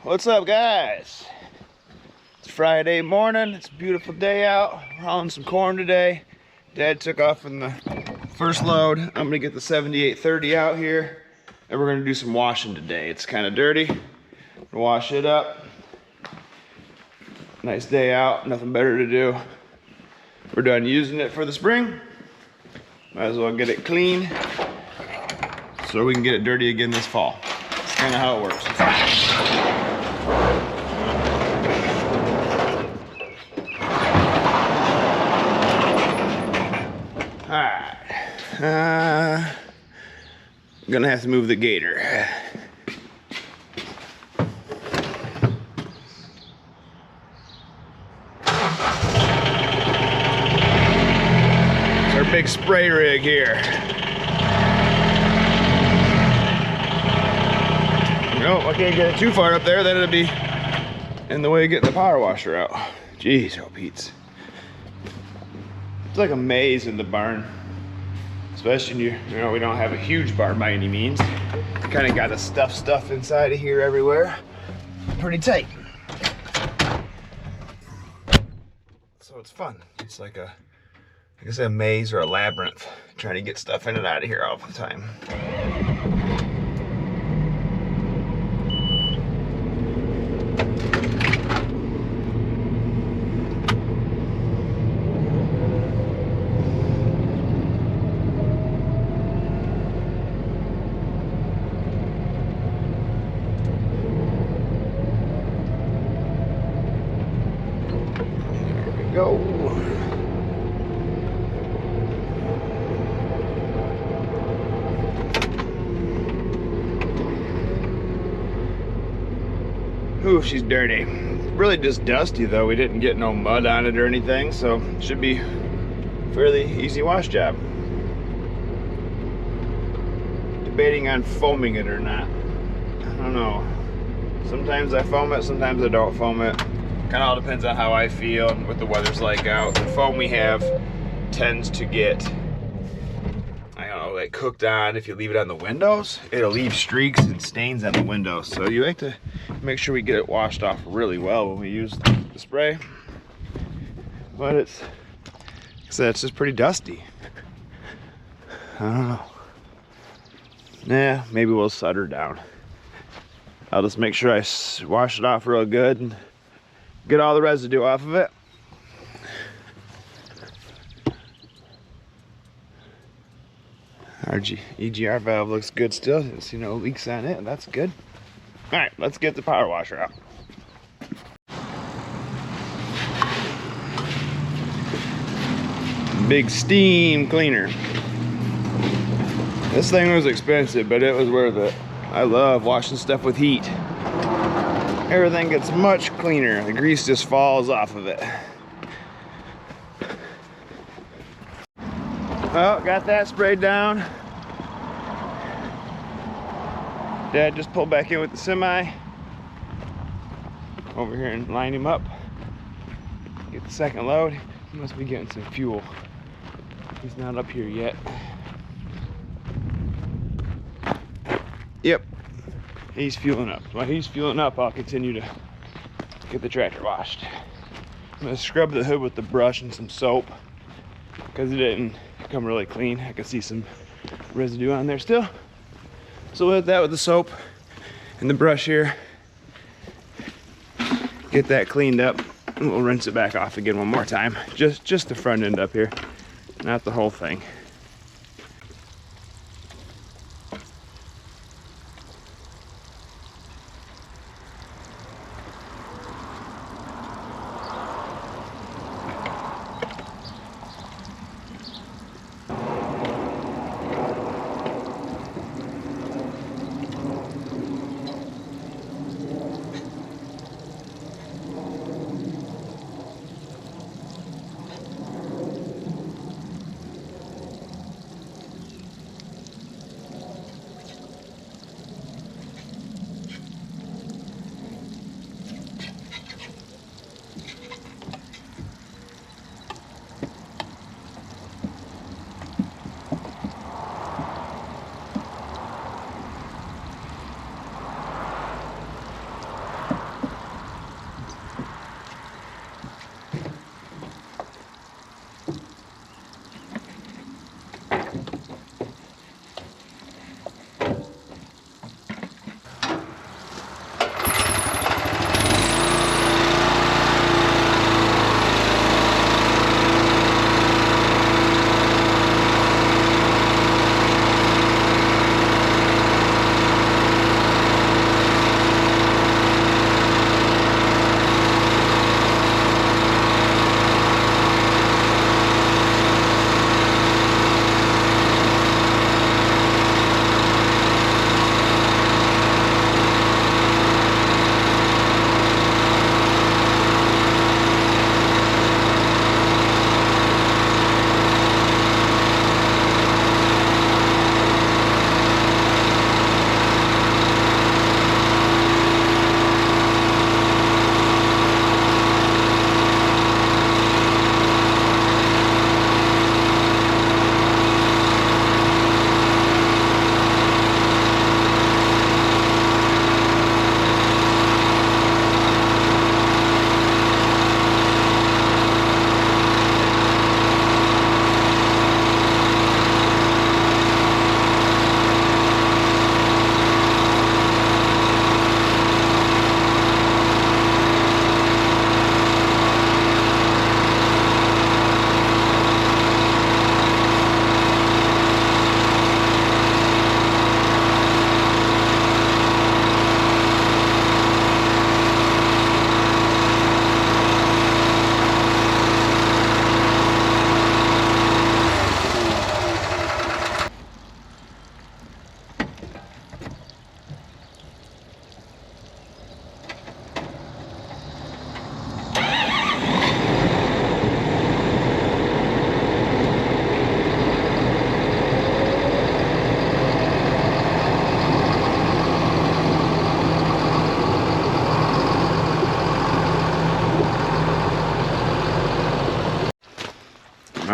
What's up, guys? It's Friday morning. It's a beautiful day out. We're hauling some corn today. Dad took off in the first load. I'm gonna get the 7830 out here, and we're gonna do some washing today. It's kind of dirty. Wash it up. Nice day out. Nothing better to do. We're done using it for the spring. Might as well get it clean so we can get it dirty again this fall. That's kind of how it works. Alright, I'm gonna have to move the gator. It's our big spray rig here. Nope, I can't get it too far up there, then it'll be in the way of getting the power washer out. Jeez, oh Pete's. It's like a maze in the barn, especially when you know we don't have a huge barn by any means. Kind of got to stuff stuff inside of here everywhere, pretty tight. So it's fun. It's like a, like I said, a maze or a labyrinth, trying to get stuff in and out of here all the time. Go. Ooh, she's dirty. Really just dusty though. We didn't get no mud on it or anything, so it should be a fairly easy wash job. Debating on foaming it or not. I don't know. Sometimes I foam it, sometimes I don't foam it. Kind of all depends on how I feel and what the weather's like out. The foam we have tends to get, I don't know, like cooked on. If you leave it on the windows, it'll leave streaks and stains on the windows. So you like to make sure we get it washed off really well when we use the spray. But it's, like I said, it's just pretty dusty. I don't know. Yeah, maybe we'll set her down. I'll just make sure I wash it off real good and get all the residue off of it. Our EGR valve looks good still. Didn't see no leaks on it, and that's good. All right, let's get the power washer out. Big steam cleaner. This thing was expensive, but it was worth it. I love washing stuff with heat. Everything gets much cleaner. The grease just falls off of it. Well, got that sprayed down. Dad just pulled back in with the semi. Over here and line him up. Get the second load. He must be getting some fuel. He's not up here yet. Yep. He's fueling up. While he's fueling up, I'll continue to get the tractor washed. I'm gonna scrub the hood with the brush and some soap because it didn't come really clean. I can see some residue on there still. So we'll hit that with the soap and the brush here. Get that cleaned up and we'll rinse it back off again one more time. Just the front end up here, not the whole thing.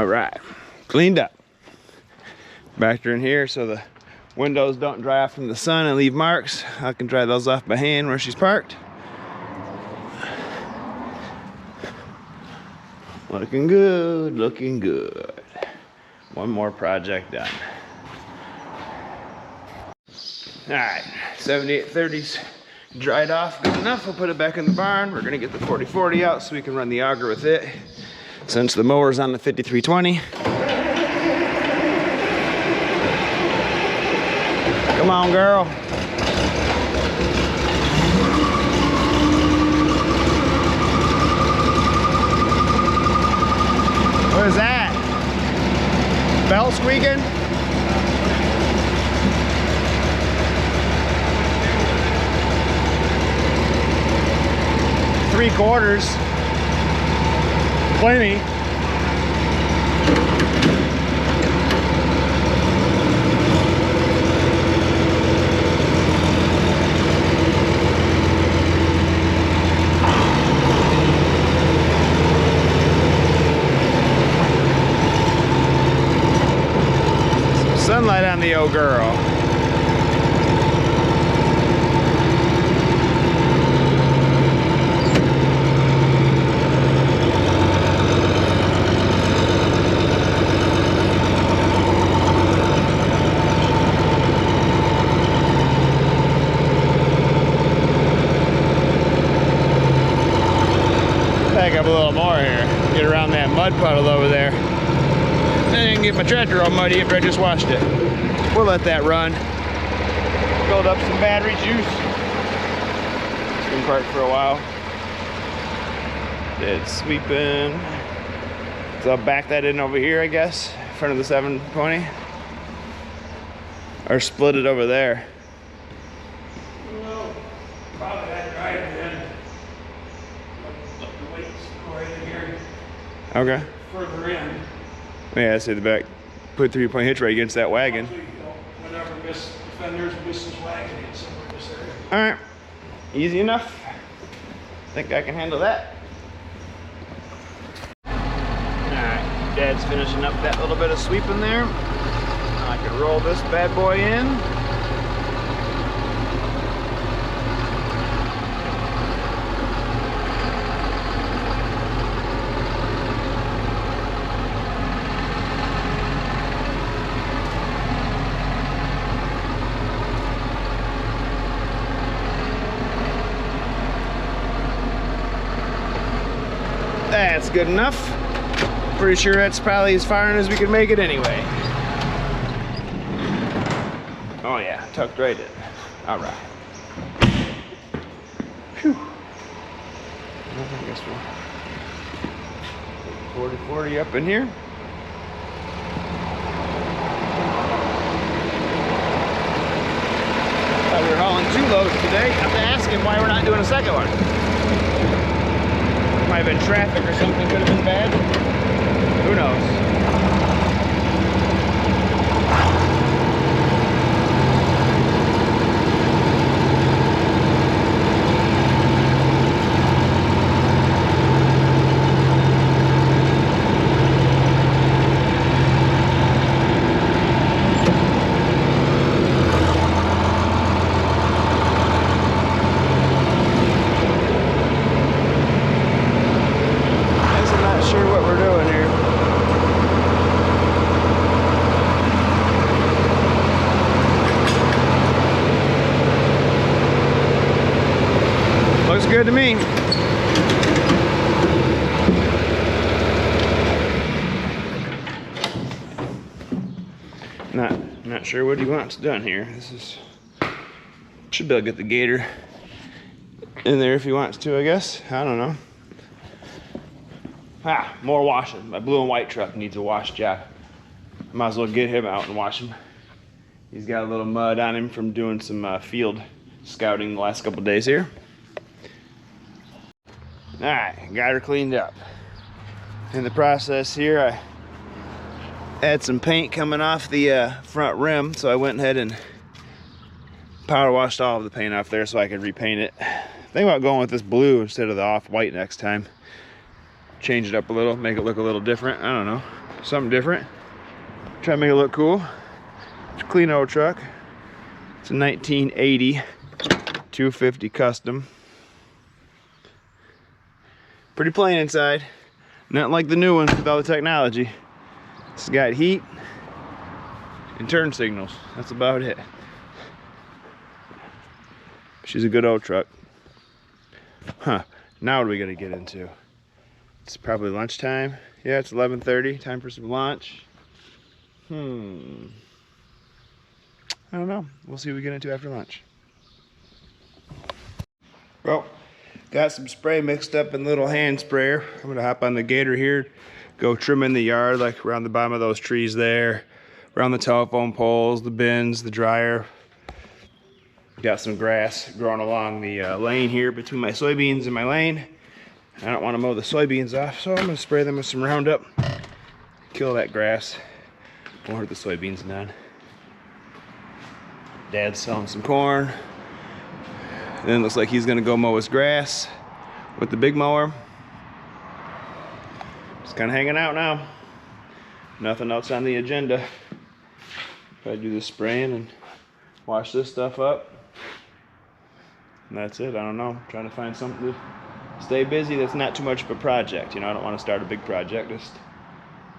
right, cleaned up. Backed her in here so the windows don't dry off from the sun and leave marks. I can dry those off by hand where she's parked. Looking good, looking good. One more project done. All right, 7830's dried off good enough. We'll put it back in the barn. We're gonna get the 4040 out so we can run the auger with it, since the mower's on the 5320. Come on, girl. What is that? Bell squeaking? Three-quarters. Plenty. Sunlight on the old girl. Back up a little more here. Get around that mud puddle over there. And get my tractor all muddy after I just washed it. We'll let that run. Build up some battery juice. It's been parked for a while. Dead sweeping. So I'll back that in over here, I guess, in front of the 720. Or split it over there. Well, probably that drive in. Let the weights go right in here. Okay. Further in. Yeah, I see the back. Put 3-point hitch right against that wagon. Actually, whenever defenders miss this wagon, it's somewhere in this area. All right, easy enough. Think I can handle that. All right, Dad's finishing up that little bit of sweeping there. I can roll this bad boy in. That's good enough. Pretty sure that's probably as far in as we can make it anyway. Oh yeah, tucked right in. All right. Phew. I guess we'll 40-40 up in here. Thought we were hauling 2 loads today. I have to ask him why we're not doing a second one. Might have been traffic or something, could have been bad. Who knows? Looks good to me. Not sure what he wants done here. This is should be able to get the gator in there if he wants to, I guess. I don't know. More washing. My blue and white truck needs a wash job. Might as well get him out and wash him. He's got a little mud on him from doing some field scouting the last couple days here. All right, got her cleaned up. In the process here, I had some paint coming off the front rim, so I went ahead and power washed all of the paint off there so I could repaint it. Think about going with this blue instead of the off-white next time. Change it up a little, make it look a little different. I don't know. something different. Try to make it look cool. It's a clean old truck. It's a 1980 250 custom. Pretty plain inside. Not like the new ones with all the technology. It's got heat and turn signals. That's about it. She's a good old truck. Huh. Now what are we gonna get into? It's probably lunchtime. Yeah, it's 11:30. Time for some lunch. I don't know. We'll see what we get into after lunch. Well, got some spray mixed up in a little hand sprayer. I'm gonna hop on the Gator here, go trim in the yard, like around the bottom of those trees there, around the telephone poles, the bins, the dryer. Got some grass growing along the lane here between my soybeans and my lane. I don't want to mow the soybeans off, so I'm gonna spray them with some Roundup. Kill that grass. Won't hurt the soybeans none. Dad's selling some corn. And then it looks like he's gonna go mow his grass with the big mower. Just kind of hanging out now. Nothing else on the agenda. Probably do the spraying and wash this stuff up. And that's it. I don't know. Trying to find something to stay busy that's not too much of a project. You know, I don't want to start a big project. Just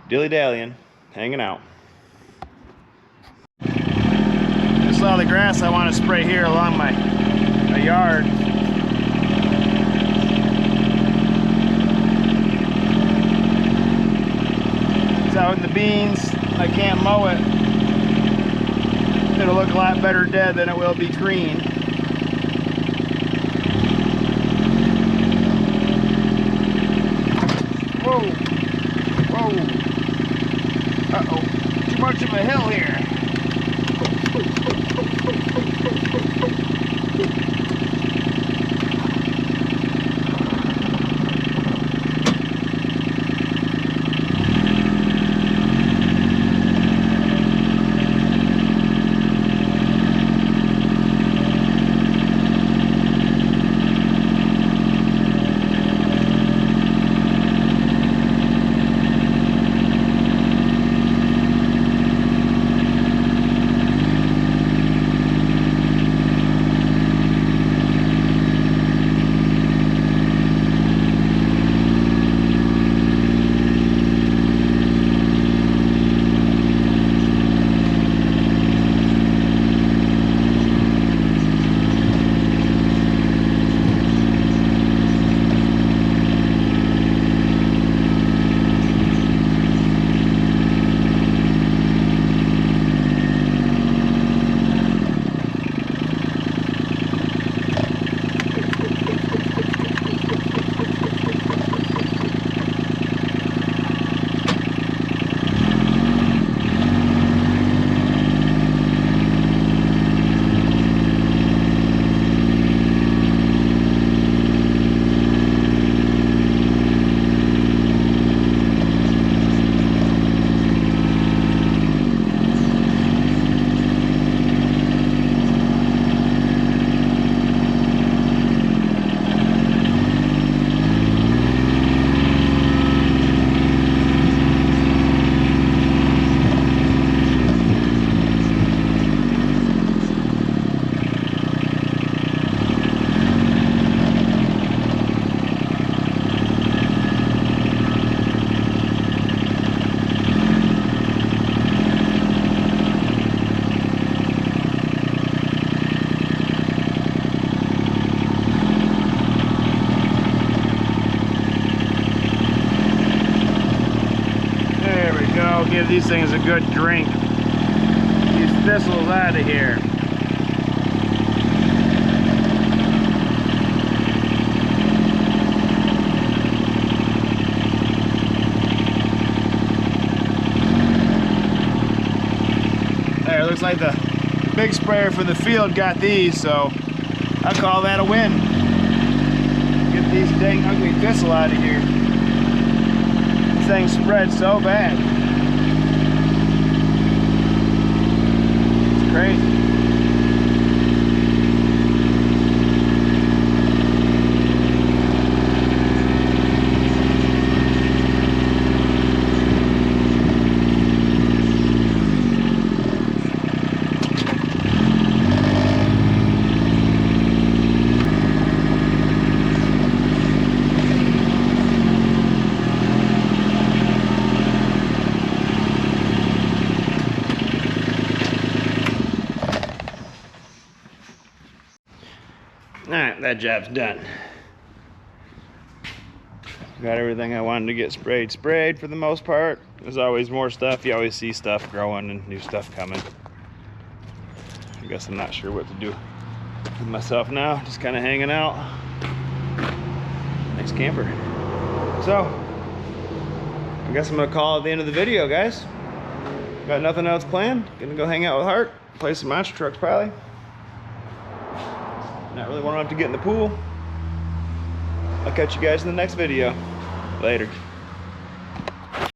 dilly-dallying, hanging out. Just all the grass I want to spray here along my yard. It's out in the beans. I can't mow it. It'll look a lot better dead than it will be green. Whoa. Whoa. Uh-oh. Too much of a hill here. Give these things a good drink. These thistles out of here. There, looks like the big sprayer for the field got these, so I call that a win. Get these dang ugly thistle out of here. This thing spread so bad. Crazy. that job's done. Got everything I wanted to get sprayed for the most part. There's always more stuff. You always see stuff growing and new stuff coming. I guess I'm not sure what to do with myself now. Just kind of hanging out. Nice camper. So, I guess I'm gonna call it the end of the video, guys. Got nothing else planned. Gonna go hang out with Hart, play some monster trucks probably. Not really want to have to get in the pool. I'll catch you guys in the next video. Later.